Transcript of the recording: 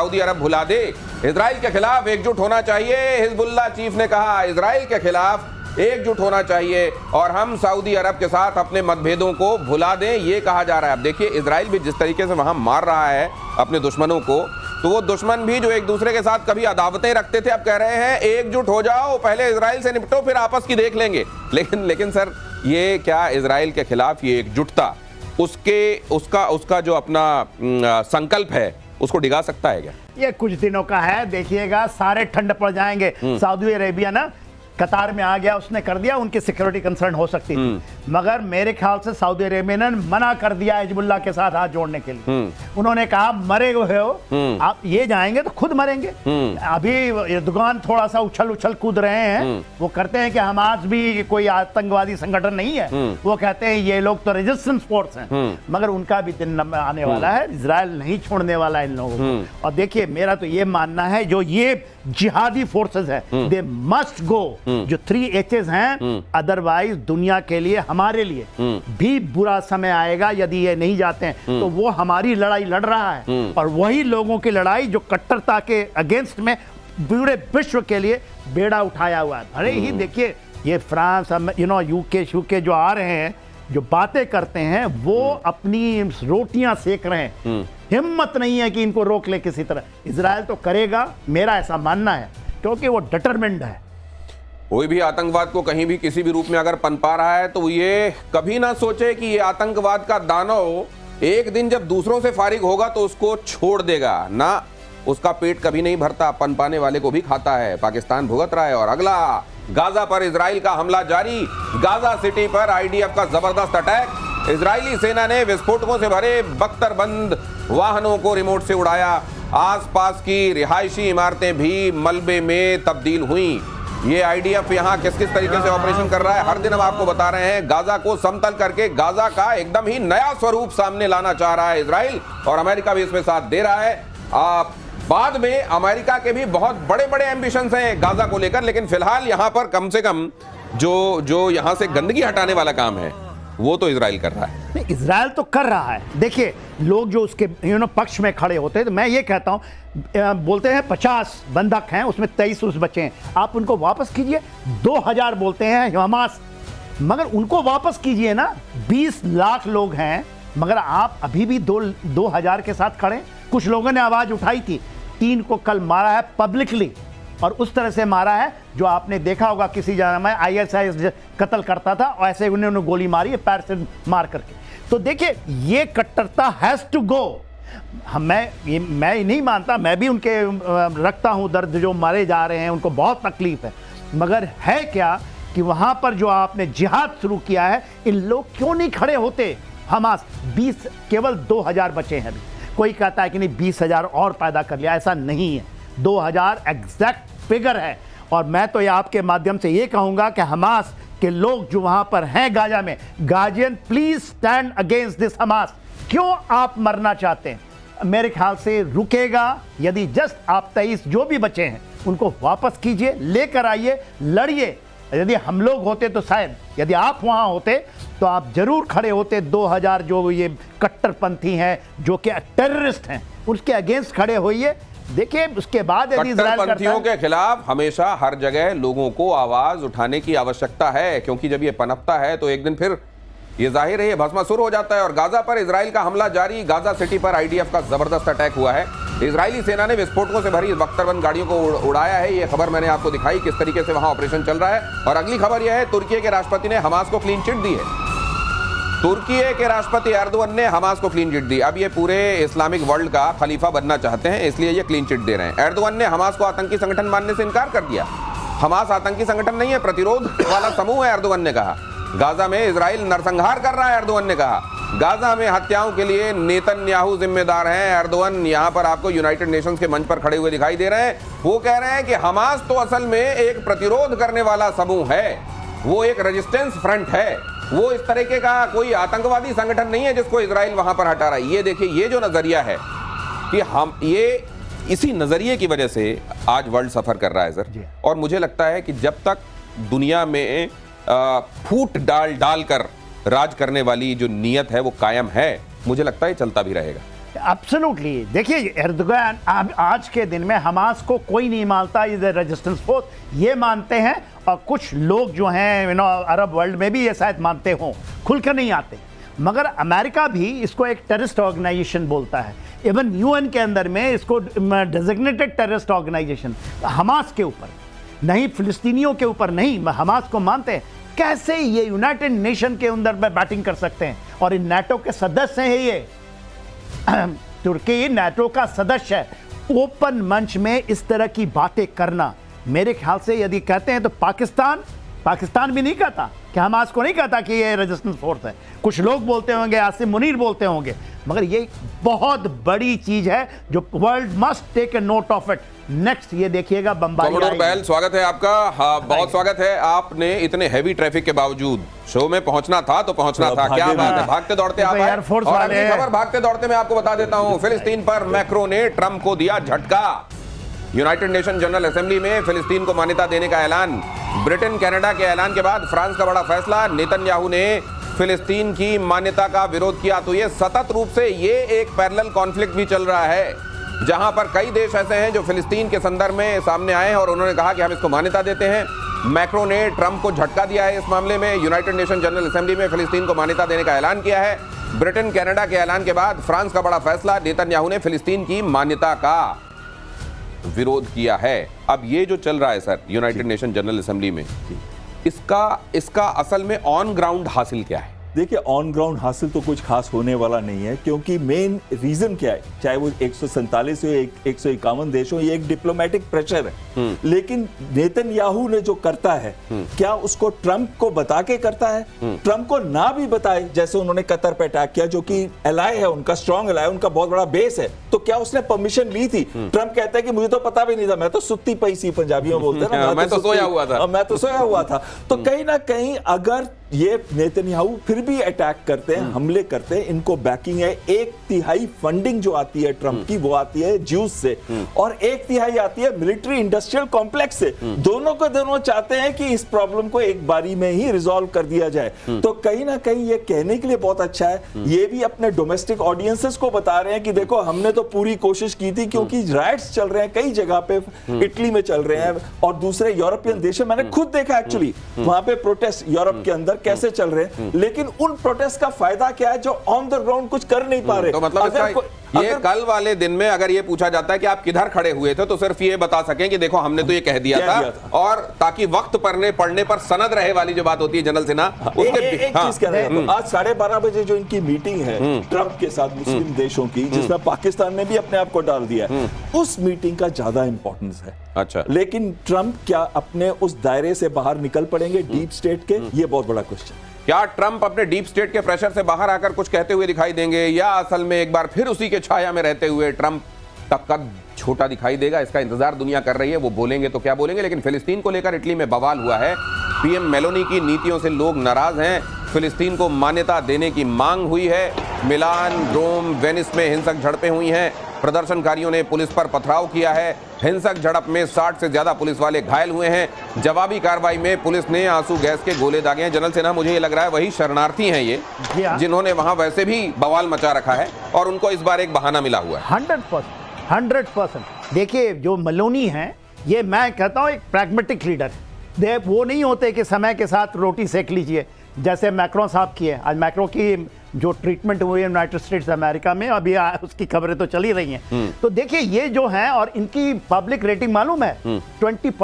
Saudi अरब भुला दे। Israel के खिलाफ एकजुट होना चाहिए, हिजबुल्लाह चीफ ने कहा। इजराइल के खिलाफ एकजुट होना चाहिए और हम सऊदी अरब के साथ अपने मतभेदों को भुला दें, ये कहा जा रहा है। अब देखिए इजराइल भी जिस तरीके से वहां मार रहा है अपने दुश्मनों को, तो वो दुश्मन भी जो एक दूसरे के साथ कभी अदावतें रखते थे अब कह रहे हैं एकजुट हो जाओ, पहले इजराइल से निपटो फिर आपस की देख लेंगे। लेकिन सर ये क्या इजराइल के खिलाफ ये एकजुटता उसका जो अपना संकल्प है उसको डिगा सकता है क्या? ये कुछ दिनों का है, देखिएगा सारे ठंड पड़ जाएंगे। सऊदी अरेबिया ना कतार में आ गया, उसने कर दिया, उनकी सिक्योरिटी कंसर्न हो सकती थी, मगर मेरे ख्याल से सऊदी अरेबिया ने मना कर दिया हिजबुल्लाह के साथ हाथ जोड़ने के लिए। उन्होंने कहा मरे हुए हो आप, ये जाएंगे तो खुद मरेंगे। अभी एर्दोगान थोड़ा सा उछल कूद रहे हैं, वो करते हैं कि हमास भी कोई आतंकवादी संगठन नहीं है, वो कहते हैं ये लोग तो रेजिस्टेंस फोर्स हैं, मगर उनका भी दिन आने वाला है, इजराइल नहीं छोड़ने वाला है इन लोगों को। और देखिए मेरा तो ये मानना है जो ये जिहादी फोर्सेस है दे मस्ट गो, जो 3 H's हैं, अदरवाइज दुनिया के लिए हमारे लिए भी बुरा समय आएगा यदि ये नहीं जाते हैं। तो वो हमारी लड़ाई लड़ रहा है और वही लोगों की लड़ाई जो कट्टरता के अगेंस्ट में पूरे विश्व के लिए बेड़ा उठाया हुआ है। अरे ही देखिए ये फ्रांस यूके जो आ रहे हैं, जो बातें करते हैं, वो अपनी रोटियां सेक रहे हैं, हिम्मत नहीं है कि इनको रोक ले किसी तरह। इजराइल तो करेगा, मेरा ऐसा मानना है, क्योंकि वो डिटरमिन्ड है। कोई भी आतंकवाद को कहीं भी किसी भी रूप में अगर पनपा रहा है तो ये कभी ना सोचे कि ये आतंकवाद का दानव एक दिन जब दूसरों से फारिग होगा तो उसको छोड़ देगा ना, उसका पेट कभी नहीं भरता, पनपाने वाले को भी खाता है। पाकिस्तान भुगत रहा है। और अगला गाजा पर इजराइल का हमला जारी। गाजा सिटी पर आईडीएफ का जबरदस्त अटैक। इजरायली सेना ने विस्फोटकों से भरे बख्तरबंद वाहनों को रिमोट से उड़ाया। आसपास की रिहायशी इमारतें भी मलबे में तब्दील हुई। ये आईडीएफ यहाँ किस तरीके से ऑपरेशन कर रहा है हर दिन हम आपको बता रहे हैं। गाजा को समतल करके गाजा का एकदम ही नया स्वरूप सामने लाना चाह रहा है इजराइल, और अमेरिका भी इसमें साथ दे रहा है। बाद में अमेरिका के भी बहुत बड़े बड़े एम्बिशंस हैं गाजा को लेकर, लेकिन फिलहाल यहाँ पर कम से कम जो यहाँ से गंदगी हटाने वाला काम है वो तो इजराइल कर रहा है। नहीं, इजराइल तो कर रहा है। देखिए लोग जो उसके पक्ष में खड़े होते हैं, तो मैं ये कहता हूँ, बोलते हैं 50 बंधक हैं, उसमें 23 उस बचे हैं, आप उनको वापस कीजिए। 2000 बोलते हैं हमास, मगर उनको वापस कीजिए ना। 20 लाख लोग हैं, मगर आप अभी भी 2000 के साथ खड़े। कुछ लोगों ने आवाज उठाई थी, 3 को कल मारा है पब्लिकली, और उस तरह से मारा है जो आपने देखा होगा किसी जगह में ISIS कत्ल करता था, और ऐसे उन्होंने गोली मारी है पैर से मार करके। तो देखिए ये कट्टरता हैज टू गो। मैं नहीं मानता, मैं भी उनके रखता हूं दर्द, जो मारे जा रहे हैं उनको बहुत तकलीफ है, मगर है क्या कि वहां पर जो आपने जिहाद शुरू किया है, इन लोग क्यों नहीं खड़े होते? हमास केवल 2000 बचे हैं अभी। कोई कहता है कि नहीं 20,000 और पैदा कर लिया, ऐसा नहीं है। 2000 एग्जैक्ट फिगर है। और मैं तो ये आपके माध्यम से ये कहूंगा कि हमास के लोग जो वहां पर हैं गाजा में, guardian please stand against this Hamas. क्यों आप मरना चाहते हैं? मेरे ख्याल से रुकेगा यदि जस्ट आप 23 जो भी बचे हैं उनको वापस कीजिए, लेकर आइए, लड़िए। यदि हम लोग होते तो शायद, यदि आप वहां होते तो आप जरूर खड़े होते। 2000 जो ये कट्टरपंथी हैं, जो कि टेररिस्ट हैं, उसके अगेंस्ट खड़े होइए। देखिए उसके बाद यदि कट्टरपंथियों के खिलाफ हमेशा हर जगह लोगों को आवाज उठाने की आवश्यकता है, क्योंकि जब ये पनपता है तो एक दिन फिर ये जाहिर है ये भस्मासुर हो जाता है। और गाजा पर इजराइल का हमला जारी। गाजा सिटी पर आईडीएफ का जबरदस्त अटैक हुआ है। इजरायली सेना ने विस्फोटकों से भरी बख्तरबंद गाड़ियों को उड़ाया है। ये खबर मैंने आपको दिखाई किस तरीके से वहां ऑपरेशन चल रहा है। और अगली खबर यह है, तुर्की के राष्ट्रपति ने हमास को क्लीन चिट दी है। तुर्की के राष्ट्रपति एर्दोगन ने हमास को क्लीन चिट दी। अब ये पूरे इस्लामिक वर्ल्ड का खलीफा बनना चाहते हैं, इसलिए ये क्लीन चिट दे रहे हैं। एर्दोगन ने हमास को आतंकी संगठन मानने से इनकार कर दिया। हमास आतंकी संगठन नहीं है, प्रतिरोध वाला समूह है, एर्दोगन ने कहा। गाजा में इजराइल नरसंहार कर रहा है, एर्दोगन ने कहा। गाजा में हत्याओं के लिए नेतन्याहू जिम्मेदार हैं, एर्दोगन यहां पर आपको यूनाइटेड नेशंस के मंच पर खड़े हुए दिखाई दे रहे हैं। वो कह रहे हैं कि हमास तो असल में एक प्रतिरोध करने वाला समूह है, वो एक रेजिस्टेंस फ्रंट है, वो इस तरीके का कोई आतंकवादी संगठन नहीं है जिसको इजराइल वहां पर हटा रहा है। ये देखिए, ये जो नजरिया है कि हम ये इसी नजरिए की वजह से आज वर्ल्ड सफर कर रहा है सर। और मुझे लगता है कि जब तक दुनिया में फूट डाल कर राज करने वाली जो नीयत है वो कायम है, मुझे लगता है चलता भी रहेगा। एब्सोल्युटली। देखिए एर्दोगान आज के दिन में हमास को कोई नहीं मानता इज ए रेजिस्टेंस फोर्स, ये मानते हैं, और कुछ लोग जो हैं अरब वर्ल्ड में भी ये शायद मानते हों, खुलकर नहीं आते। मगर अमेरिका भी इसको एक टेररिस्ट ऑर्गेनाइजेशन बोलता है, इवन यूएन के अंदर में इसको डेजिग्नेटेड टेररिस्ट ऑर्गेनाइजेशन। हमास के ऊपर नहीं, फिलिस्तीनियों के ऊपर नहीं, हमास को मानते हैं। कैसे ये यूनाइटेड नेशन के अंदर में बैटिंग कर सकते हैं? और इन नाटो के सदस्य हैं ये, तुर्की नाटो का सदस्य है। ओपन मंच में इस तरह की बातें करना, मेरे ख्याल से यदि कहते हैं तो पाकिस्तान भी नहीं कहता कि हमास को नहीं कहता कि ये रेजिस्टेंस फोर्स है। कुछ लोग बोलते होंगे, आसिम मुनीर बोलते होंगे, मगर ये बहुत बड़ी चीज है जो world must take a note of it. Next ये देखिएगा बमबारी। कमोडोर बैल, स्वागत है आपका। हाँ, बहुत स्वागत है। आपने इतने हैवी ट्रैफिक के बावजूद शो में पहुंचना था तो पहुंचना था। क्या बात है, भागते दौड़ते आप आए। एयरफोर्स और वाले अगली खबर भागते दौड़ते मैं आपको बता देता हूं, फिलिस्तीन पर मैक्रो ने ट्रंप को दिया झटका। यूनाइटेड नेशन जनरल असेंबली में फिलिस्तीन को मान्यता देने का ऐलान। ब्रिटेन कनाडा के ऐलान के बाद फ्रांस का बड़ा फैसला। नेतन्याहू ने फिलिस्तीन की मान्यता का विरोध किया। तो ये सतत रूप से ये एक पैरेलल कॉन्फ्लिक्ट भी चल रहा है, जहां पर कई देश ऐसे हैं जो फिलिस्तीन के संदर्भ में सामने आए हैं और उन्होंने कहा कि हम इसको मान्यता देते हैं। मैक्रो ने ट्रंप को झटका दिया है इस मामले में। यूनाइटेड नेशन जनरल असेंबली में फिलिस्तीन को मान्यता देने का ऐलान किया है। ब्रिटेन कनाडा के ऐलान के बाद फ्रांस का बड़ा फैसला। नेतन्याहू ने फिलिस्तीन की मान्यता का विरोध किया है। अब ये जो चल रहा है sir United nation general assembly में, इसका असल में ऑन ग्राउंड हासिल क्या है? देखिए, ऑन ग्राउंड हासिल तो कुछ खास होने वाला नहीं है, क्योंकि मेन रीजन क्या है, चाहे वो 147 हो 151 देश हो, ये एक डिप्लोमेटिक प्रेशर है। लेकिन नेतन्याहू ने जो करता है, क्या उसको ट्रंप को बता के करता है? ट्रंप को ना भी बताए, जैसे उन्होंने कतर पे अटैक किया, जो कि एलाय है उनका, स्ट्रॉन्ग एलाय, उनका बहुत बड़ा बेस है, तो क्या उसने परमिशन ली थी? ट्रंप कहता है कि मुझे तो पता भी नहीं था, मैं तो सुत्ती पई सी, पंजाबी में बोलते हैं ना, मैं तो सोया हुआ था। तो कहीं ना कहीं अगर ये नेतन्याहू फिर भी अटैक करते हैं, हमले करते हैं, इनको बैकिंग है। 1/3 फंडिंग जो आती है ट्रंप की, वो आती है ज्यूस से, और 1/3 आती है मिलिट्री इंडस्ट्रियल कॉम्प्लेक्स से। दोनों को दोनों चाहते हैं कि इस प्रॉब्लम को एक बारी में ही रिजॉल्व कर दिया जाए। तो कहीं ना कहीं ये कहने के लिए बहुत अच्छा है। ये भी अपने डोमेस्टिक ऑडियंसेस को बता रहे हैं कि देखो, हमने तो पूरी कोशिश की थी, क्योंकि राइट्स चल रहे हैं कई जगह पे, इटली में चल रहे हैं और दूसरे यूरोपियन देश में। मैंने खुद देखा एक्चुअली वहां पे प्रोटेस्ट यूरोप के अंदर कैसे चल रहे हैं, लेकिन उन प्रोटेस्ट का फायदा क्या है जो ऑन द ग्राउंड कुछ कर नहीं पा रहे। तो मतलब ये कल वाले दिन में अगर ये पूछा जाता है कि आप किधर खड़े हुए थे, तो सिर्फ ये बता सकें कि देखो हमने तो ये कह दिया था। और ताकि वक्त पढ़ने पर सनद रहे वाली जो बात होती है जनरल सिन्हा, एक चीज कह रहे हैं, आज 12:30 बजे जो इनकी मीटिंग है ट्रंप के साथ मुस्लिम देशों की, जिसमें पाकिस्तान ने भी अपने आप को डाल दिया है, उस मीटिंग का ज्यादा इंपॉर्टेंस है। अच्छा, लेकिन ट्रंप क्या अपने उस दायरे से बाहर निकल पड़ेंगे डीप स्टेट के? ये बहुत बड़ा क्वेश्चन। क्या ट्रंप अपने डीप स्टेट के प्रेशर से बाहर आकर कुछ कहते हुए दिखाई देंगे, या असल में एक बार फिर उसी के छाया में रहते हुए ट्रंप का कद छोटा दिखाई देगा? इसका इंतजार दुनिया कर रही है। वो बोलेंगे तो क्या बोलेंगे। लेकिन फिलिस्तीन को लेकर इटली में बवाल हुआ है। पीएम मेलोनी की नीतियों से लोग नाराज हैं। फिलिस्तीन को मान्यता देने की मांग हुई है। मिलान, रोम, वेनिस में हिंसक झड़पें हुई हैं। प्रदर्शनकारियों ने पुलिस पर पथराव किया है। हिंसक झड़प में 60 से ज्यादा पुलिस वाले घायल हुए हैं। जवाबी कार्रवाई में पुलिस ने आंसू गैस के गोले दागे हैं। जनरल सेना, मुझे ये लग रहा है वही शरणार्थी हैं ये, जिन्होंने वहां वैसे भी बवाल मचा रखा है और उनको इस बार एक बहाना मिला हुआ है। 100%। देखिए, जो मेलोनी है, ये मैं कहता हूँ एक प्रैग्मेटिक लीडर है। वो नहीं होते कि समय के साथ रोटी सेक लीजिए, जैसे मैक्रो साहब की है। आज मैक्रो की जो ट्रीटमेंट हुई है यूनाइटेड स्टेट्स अमेरिका में, अभी उसकी खबरें तो चली रही हैं। तो देखिए, ये जो है, और इनकी पब्लिक रेटिंग मालूम है 20